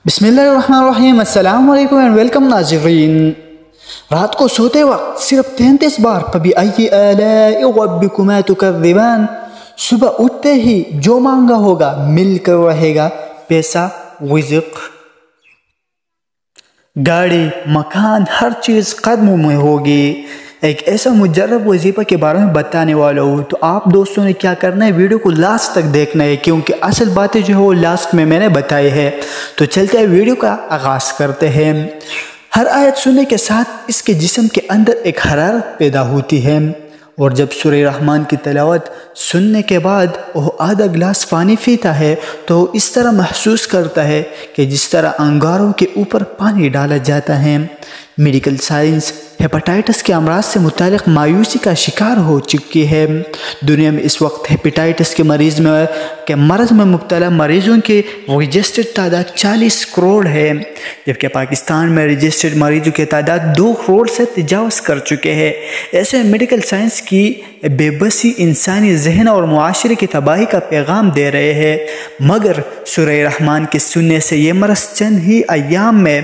बिस्मिल्लाहिर्रहमानिर्रहीम। अस्सलाम वालेकुम एंड वेलकम नाज़रीन। रात को सोते वक्त सिर्फ 33 बार फबिअय्यि आलाइ रब्बिकुमा तुकज़्ज़िबान, सुबह उठते ही जो मांगा होगा मिलकर रहेगा, पैसा, रिज़्क़, गाड़ी, मकान, हर चीज़ कदमों में होगी। एक ऐसा मुजर्रब वजीफ़ा के बारे में बताने वाला हूँ, तो आप दोस्तों ने क्या करना है, वीडियो को लास्ट तक देखना है, क्योंकि असल बातें जो है वो लास्ट में मैंने बताई है। तो चलते हैं वीडियो का आगाज़ करते हैं। हर आयत सुनने के साथ इसके जिस्म के अंदर एक हरारत पैदा होती है, और जब सूरह रहमान की तिलावत सुनने के बाद वो आधा गिलास पानी पीता है तो इस तरह महसूस करता है कि जिस तरह अंगारों के ऊपर पानी डाला जाता है। मेडिकल साइंस हेपेटाइटिस के अमराज से मुतालिक मायूसी का शिकार हो चुकी है। दुनिया में इस वक्त हेपेटाइटिस के मर्ज़ में मुब्तला मरीज़ों की रजिस्टर्ड तादाद 40 करोड़ है, जबकि पाकिस्तान में रजिस्टर्ड मरीज़ों की तादाद 2 करोड़ से तजावज़ कर चुके हैं। ऐसे मेडिकल साइंस की बेबसी इंसानी जहन और मुआशरे की तबाही का पैगाम दे रहे हैं, मगर सूरह रहमान के सुनने से ये मर्ज़ चंद ही अय्याम में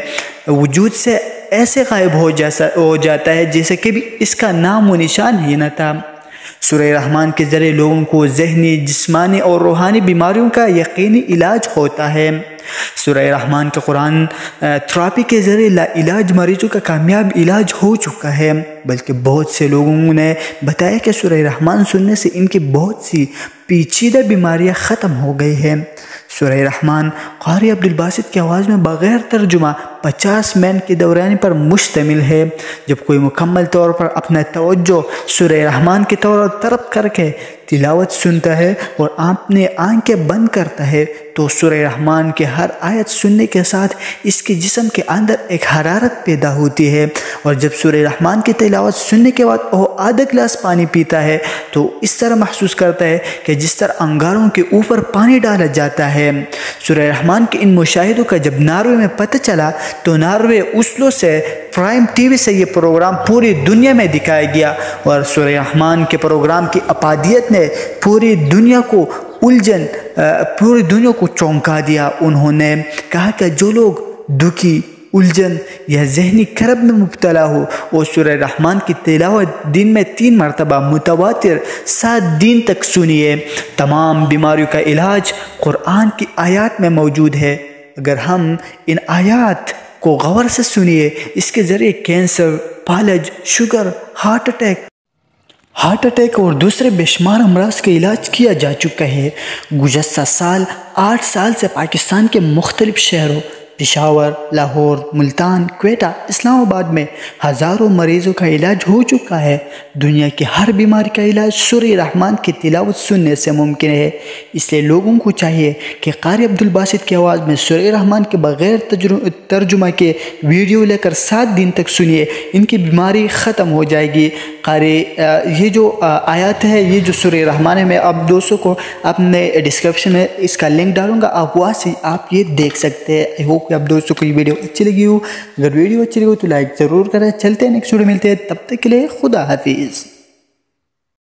वजूद से ऐसे गायब हो जाता है जैसे कि भी इसका नाम व निशान ही न था। सूरह रहमान के ज़रिए लोगों को ज़हनी, जिस्मानी और रूहानी बीमारियों का यकीनी इलाज होता है। सूरह रहमान के कुरान थेरेपी के ज़रिए लाइलाज मरीजों का कामयाब इलाज हो चुका है, बल्कि बहुत से लोगों ने बताया कि सूरह रहमान सुनने से इनकी बहुत सी पेचीदा बीमारियां ख़त्म हो गई हैं। सूरह रहमान क़ारी अब्दुल बासित की आवाज़ में बग़ैर तर्जुमा 50 मिनट के दौरान पर मुश्तमिल है। जब कोई मुकम्मल तौर पर अपना तवज्जो सूरह रहमान की तरफ करके तिलावत सुनता है और अपने आंखें बंद करता है, तो सूरह रहमान के हर आयत सुनने के साथ इसके जिस्म के अंदर एक हरारत पैदा होती है, और जब सूरह रहमान की तिलावत सुनने के बाद वो आधा गिलास पानी पीता है तो इस तरह महसूस करता है कि जिस तरह अंगारों के ऊपर पानी डाला जाता है। सूरह रहमान के इन मुशाहिदों का जब नॉर्वे में पता चला तो नॉर्वे ओस्लो से प्राइम टीवी से ये प्रोग्राम पूरी दुनिया में दिखाया गया, और सूरह रहमान के प्रोग्राम की अपादियत ने पूरी दुनिया को चौंका दिया। उन्होंने कहा कि जो लोग दुखी, उलझन या जहनी करब में मुब्तला हो वो सूरह रहमान की तिलावत दिन में 3 मरतबा मुतवातिर 7 दिन तक सुनिए। तमाम बीमारियों का इलाज कुरान की आयत में मौजूद है। अगर हम इन आयत को गौर से सुनिए, इसके ज़रिए कैंसर, फालज, शुगर, हार्ट अटैक और दूसरे बेशुमार अमराज का इलाज किया जा चुका है। गुज़श्ता साल 8 साल से पाकिस्तान के मुख्तलिफ शहरों पेशावर, लाहौर, मुल्तान, क्वेटा, इस्लामाबाद में हज़ारों मरीज़ों का इलाज हो चुका है। दुनिया की हर बीमारी का इलाज सूरह रहमान की तिलावत सुनने से मुमकिन है। इसलिए लोगों को चाहिए कि क़ारी अब्दुल बासित की आवाज़ में सूरह रहमान के बग़ैर तर्जुमा के वीडियो लेकर 7 दिन तक सुनिए, इनकी बीमारी ख़त्म हो जाएगी। क़ारी ये जो आयत है, ये जो सूरह रहमान है, मैं आप दोस्तों को अपने डिस्क्रिप्शन में इसका लिंक डालूँगा, आप वहाँ से आप ये देख सकते हैं। आई होप आप दोस्तों को ये वीडियो अच्छी लगी हो। अगर वीडियो अच्छी लगी हो तो लाइक ज़रूर करें। चलते हैं नेक्स्ट वीडियो मिलते हैं, तब तक के लिए खुदा हाफिज़।